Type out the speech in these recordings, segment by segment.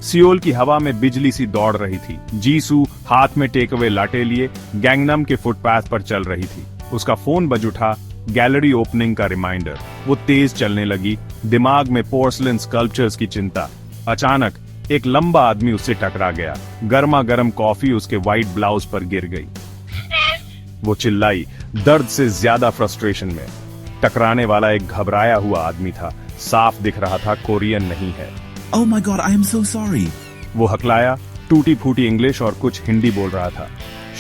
Seoul की हवा में बिजली सी दौड़ रही थी। जीसू हाथ में टेक अवे लाटे लिए गैंगनम के फुटपाथ पर चल रही थी। उसका फोन बज उठा, गैलरी ओपनिंग का रिमाइंडर। वो तेज चलने लगी, दिमाग में पोर्सलिन स्कल्पचर्स की चिंता। अचानक एक लंबा आदमी उससे टकरा गया। गर्मा गर्म कॉफी उसके व्हाइट ब्लाउज पर गिर गई। वो चिल्लाई, दर्द से ज्यादा फ्रस्ट्रेशन में। टकराने वाला एक घबराया हुआ आदमी था। साफ दिख रहा था कोरियन नहीं है। Oh my God, I am so sorry. वो हकलाया, टूटी फूटी इंग्लिश और कुछ हिंदी बोल रहा था।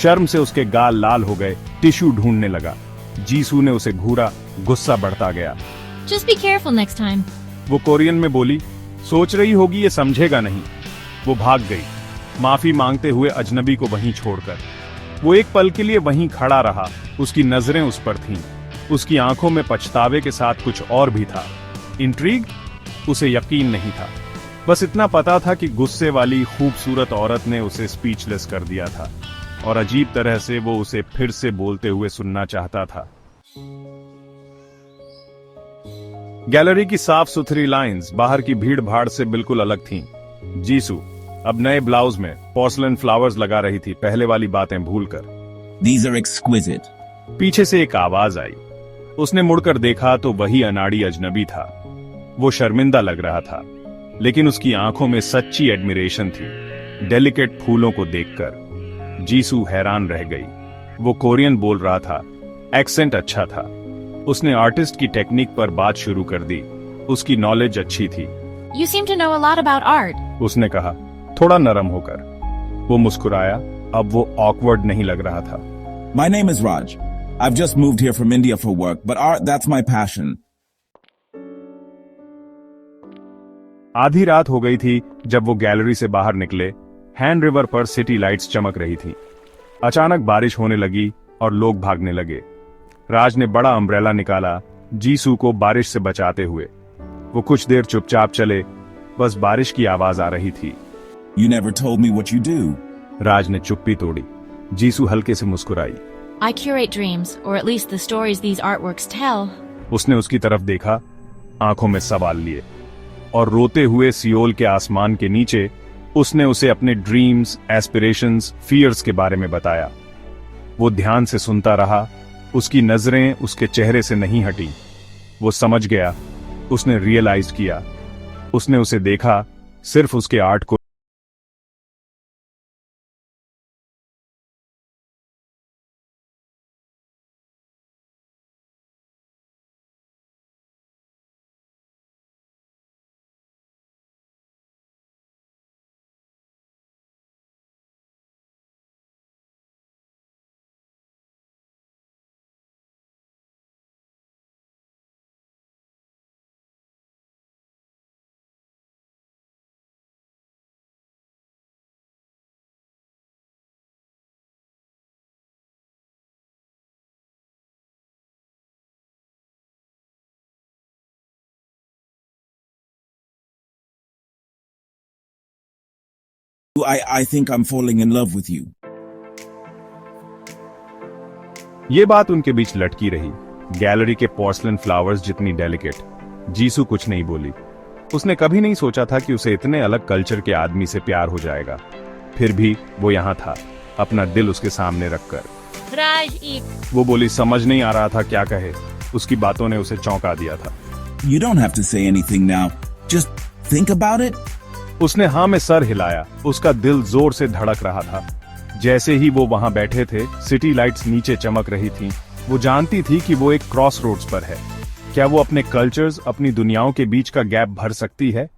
शर्म से उसके गाल लाल हो गए, टिश्यू ढूंढने लगा। जीसू ने उसे घूरा, गुस्सा बढ़ता गया। Just be careful next time. वो कोरियन में बोली, सोच रही होगी ये समझेगा नहीं। वो भाग गई, माफी मांगते हुए अजनबी को वहीं छोड़कर। वो एक पल के लिए वहीं खड़ा रहा। उसकी नजरें उस पर थीं। उसकी आंखों में पछतावे के साथ कुछ और भी था। इंट्रीग? उसे यकीन नहीं था। बस इतना पता था कि गुस्से वाली खूबसूरत औरत ने उसे स्पीचलेस कर दिया था और अजीब तरह से वो उसे फिर से बोलते हुए सुनना चाहता था। गैलरी की साफ सुथरी लाइंस बाहर की भीड़ भाड़ से बिल्कुल अलग थीं। जीसू अब नए ब्लाउज में पोर्सलिन फ्लावर्स लगा रही थी, पहले वाली बातें भूलकर। These are exquisite. पीछे से एक आवाज आई। उसने मुड़कर देखा तो वही अनाड़ी अजनबी था। वो शर्मिंदा लग रहा था, लेकिन उसकी आंखों में सच्ची एडमिरेशन थी, डेलिकेट फूलों को देखकर। जीसू हैरान रह गई। वो कोरियन बोल रहा था, एक्सेंट अच्छा था। उसने आर्टिस्ट की टेक्निक पर बात शुरू कर दी। उसकी नॉलेज अच्छी थी। You seem to know a lot about art. उसने कहा, थोड़ा नरम होकर। वो मुस्कुराया, अब वो ऑकवर्ड नहीं लग रहा था। My name is Raj. I've just moved here from India for work, but art, that's my passion. आधी रात हो गई थी जब वो गैलरी से बाहर निकले। हैंड रिवर पर सिटी लाइट्स चमक रही थी। अचानक बारिश होने लगी और लोग भागने लगे। राज ने बड़ा अम्ब्रेला निकाला, जीसू को बारिश से बचाते हुए। वो कुछ देर चुपचाप चले, बस बारिश की आवाज आ रही थी। You never told me what you do. राज ने चुप्पी तोड़ी। जीसू हल्के से मुस्कुराई। I curate dreams, or at least the stories these artworks tell. उसने उसकी तरफ देखा, आंखों में सवाल लिए, और रोते हुए सियोल के आसमान के नीचे उसने उसे अपने ड्रीम्स, एस्पिरेशंस, फियर्स के बारे में बताया। वो ध्यान से सुनता रहा। उसकी नजरें उसके चेहरे से नहीं हटी। वो समझ गया। उसने रियलाइज किया। उसने उसे देखा, सिर्फ उसके आर्ट को। I think I'm falling in love with you. ये बात उनके बीच लटकी रही, गैलरी के पोर्सलिन फ्लावर्स जितनी डेलिकेट। जीसू कुछ नहीं बोली। उसने कभी नहीं सोचा था कि उसे इतने अलग कल्चर के आदमी से प्यार हो जाएगा। फिर भी वो यहाँ था, अपना दिल उसके सामने रखकर। राज, वो बोली, समझ नहीं आ रहा था क्या कहे। उसकी बातों ने उसे चौंका दिया था। You don't have to say anything now. Just think about it. उसने हाँ में सर हिलाया। उसका दिल जोर से धड़क रहा था। जैसे ही वो वहां बैठे थे, सिटी लाइट्स नीचे चमक रही थीं। वो जानती थी कि वो एक क्रॉस रोड्स पर है। क्या वो अपने कल्चर्स, अपनी दुनियाओं के बीच का गैप भर सकती है?